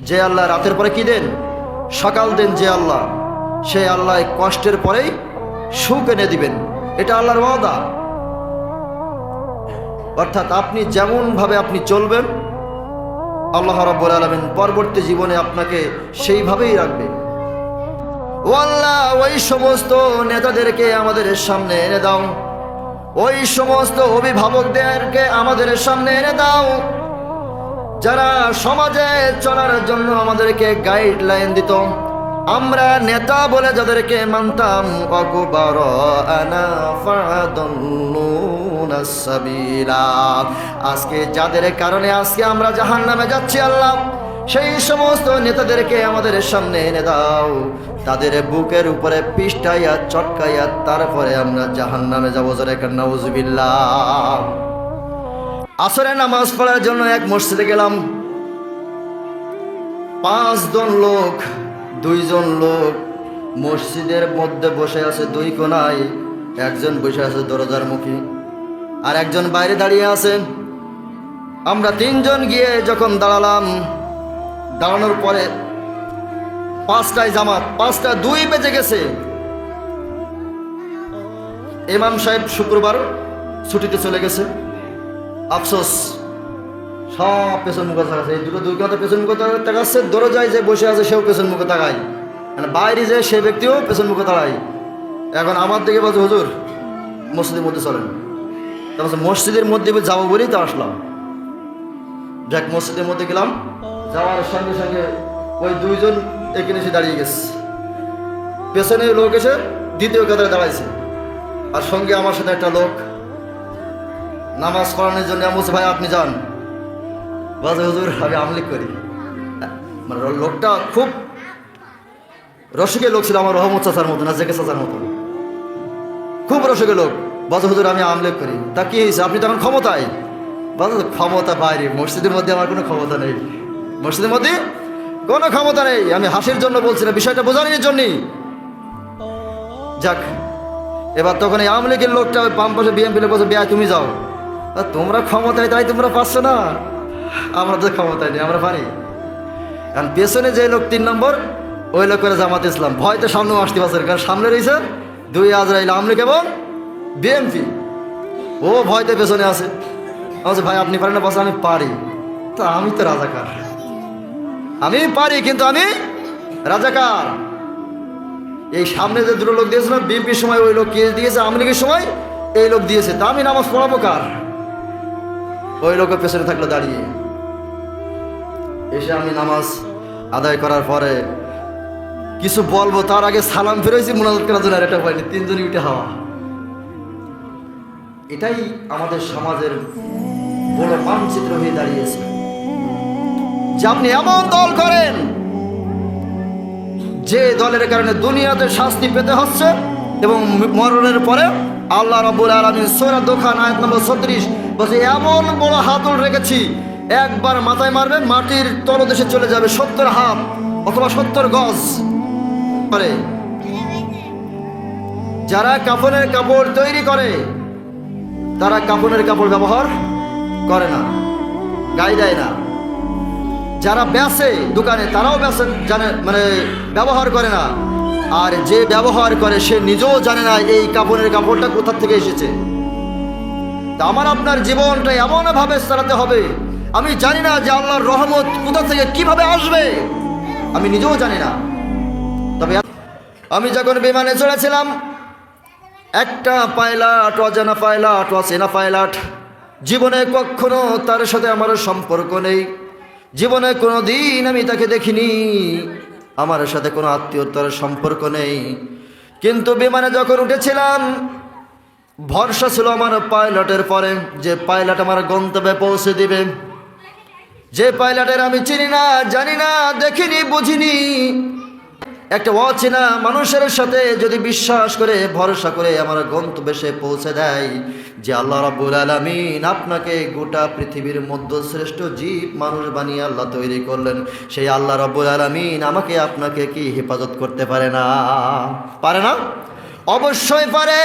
যে আল্লাহ রাতের পরে কি দেন? সকাল দেন যে আল্লাহ, সেই আল্লাহ কষ্টের পরেই সুখ এনে দিবেন। এটা আল্লাহর ওয়াদা। অর্থাৎ আপনি যেমনভাবে আপনি চলবেন, আল্লাহ রাব্বুল আলামিন পরবর্তী জীবনে আপনাকে সেইভাবেই রাখবে। ও আল্লাহ, ওই সমস্ত নেতাদেরকে আমাদের সামনে এনে দাও, ওই সমস্ত অভিভাবকদেরকে আমাদের সামনে এনে দাও, যারা সমাজে চলার জন্য আমাদেরকে গাইডলাইন দিত। আমরা নেতা বলে যাদেরকে মানতাম, আজকে যাদের কারণে আজকে আমরা জাহান্নামে যাচ্ছি, আল্লাহ সেই সমস্ত নেতাদেরকে আমাদের সামনে এনে দাও, তাদের বুকের উপরে পিষ্টাইয়া চটকাইয়া তারপরে আমরা জাহান্নামে যাবো। জোরে কান্না নাউজুবিল্লাহ। আসরের নামাজ পড়ার জন্য এক মসজিদে গেলাম। 5 জন লোক, 2 জন লোক মসজিদের মধ্যে বসে আছে 2 কোণায়। একজন বসে আছে দরজার মুখে, আর একজন বাইরে দাঁড়িয়ে আছে। আমরা 3 জন গিয়ে যখন দাঁড়ালাম, দাঁড়ানোর পরে 5টায় জামাত, 5টা 2 বেজে গেছে। ইমাম সাহেব শুক্রবার ছুটিতে চলে গেছে। আফসোস, সব পেছন মুখে তাকাচ্ছে। এই দুটো 2 কথা পেছন মুখে তাকাচ্ছে। দরজায় যে বসে আছে সেও পেছন মুখে তাকায়, মানে বাইরে যে সে ব্যক্তিও পেছন মুখে তাকায়। এখন আমার দিকে বলছে, হুজুর মসজিদের মধ্যে চলেন। তারপর মসজিদের মধ্যে যাবো বলেই তো আসলাম। যাক, মসজিদের মধ্যে গেলাম। যাওয়ার সঙ্গে সঙ্গে ওই 2 জন এখানে এসে দাঁড়িয়ে গেছে। পেছনে লোক এসে দ্বিতীয় কাতারে দাঁড়াইছে, আর সঙ্গে আমার সাথে একটা লোক নামাজ পড়ানোর জন্য বলছে, ভাই আপনি যান। বলছে, হুজুর আমি আমলিক করি। মানে লোকটা খুব রসিকের লোক ছিল, আমার রহমত চাচার মতো না, জেকে চাচার মতো, খুব রসিকের লোক। বলছে, হুজুর আমি আমলিক করি। তা কি হয়েছে, আপনি তখন ক্ষমতায়? বলছে, ক্ষমতা বাইরে, মসজিদের মধ্যে আমার কোনো ক্ষমতা নেই, মসজিদের মধ্যে কোনো ক্ষমতা নেই। আমি হাসির জন্য বলছি না, বিষয়টা বোঝানোর জন্যই। যাক, এবার তখন এই আওয়ামী লীগের লোকটা ওই বাম পাশে বিএনপি লোক বলছে, বিয়া তুমি যাও, তোমরা ক্ষমতায় তাই তোমরা পাচ্ছ না, আমরা তো ক্ষমতায় নেই, আমরা পারি। কারণ পেছনে যে লোক 3 নম্বর, ওই লোক করে জামাত ইসলাম, ভয়তো সামনেও আসতে পারছে, কারণ সামনে রয়েছে 2 আজরাইল, আওয়ামী লীগ এবং বিএনপি। ও ভয়তে পেছনে আছে। বলছে, ভাই আপনি পারেন না? বলছে, আমি পারি। তা আমি তো রাজাকার, আমি পারি কিন্তু আমি রাজাকার। এই সামনে যে 2 লোক দিয়েছিল, বিএনপির সময় ওই লোক কে দিয়েছে, আওয়ামী লীগের সময় এই লোক দিয়েছে। তা আমি নামাজ পড়াবো কার? ওই লোকের পেছনে থাকলো দাঁড়িয়ে। এসে আমি নামাজ আদায় করার পরে কিছু বলবো তার আগে সালাম ফিরেছি, মুনাজাত করার জন্য। আর এটা পাইনি, 3 জনই উঠে হাওয়া। এটাই আমাদের সমাজের বড় মানচিত্র হয়ে দাঁড়িয়েছে, যে আপনি এমন দল করেন যে দলের কারণে দুনিয়াতে শাস্তি পেতে হচ্ছে, এবং মরণের পরে আল্লাহ রাব্বুল আলামিন সূরা দোখান আয়াত নম্বর 36 বলছে, এমন বড় হাতল রেখেছি, একবার মাথায় মারবে মাটির তলদেশে চলে যাবে 70 হাত অথবা 70 গজ করে। যারা কাফনের কাপড় তৈরি করে, তারা কাফনের কাপড় ব্যবহার করে না, গায়ে দেয় না। যারা বেচে দোকানে, তারাও বেচে জানে, মানে ব্যবহার করে না। আর যে ব্যবহার করে সে নিজেও জানে না এই কাপড়ের কাপড়টা কোথা থেকে এসেছে। তা আমার আপনার জীবনটা এমনভাবে চালাতে হবে, আমি জানি না যে আল্লাহর রহমত কোথা থেকে কিভাবে আসবে, আমি নিজেও জানি না। তবে আমি যখন বিমানে চড়েছিলাম, একটা পাইলট, অজানা পাইলট, অচেনা পাইলট, জীবনে কখনো তার সাথে আমার সম্পর্ক নেই, জীবনে কোনো দিন আমি তাকে দেখিনি, আমার সাথে কোনো আত্মীয়তার সম্পর্ক নেই। কিন্তু বিমানে যখন উঠেছিলাম, ভরসা ছিল আমার পাইলটের পরে, যে পাইলট আমার গন্তব্যে পৌঁছে দিবে, যে পাইলটের আমি চিনি না, জানি না, দেখিনি, বুঝিনি। একটা অচেনা মানুষের সাথে যদি বিশ্বাস করে, ভরসা করে আমার গন্তব্যে সে পৌঁছে দেয়, যে আল্লাহ রাব্বুল আলামিন আপনাকে গোটা পৃথিবীর মধ্যে শ্রেষ্ঠ জীব মানুষ বানিয়ে আল্লাহ তৈরি করলেন, সেই আল্লাহ রাব্বুল আলামিন আমাকে আপনাকে কি হেফাজত করতে পারে না? পারে না? অবশ্যই পারে।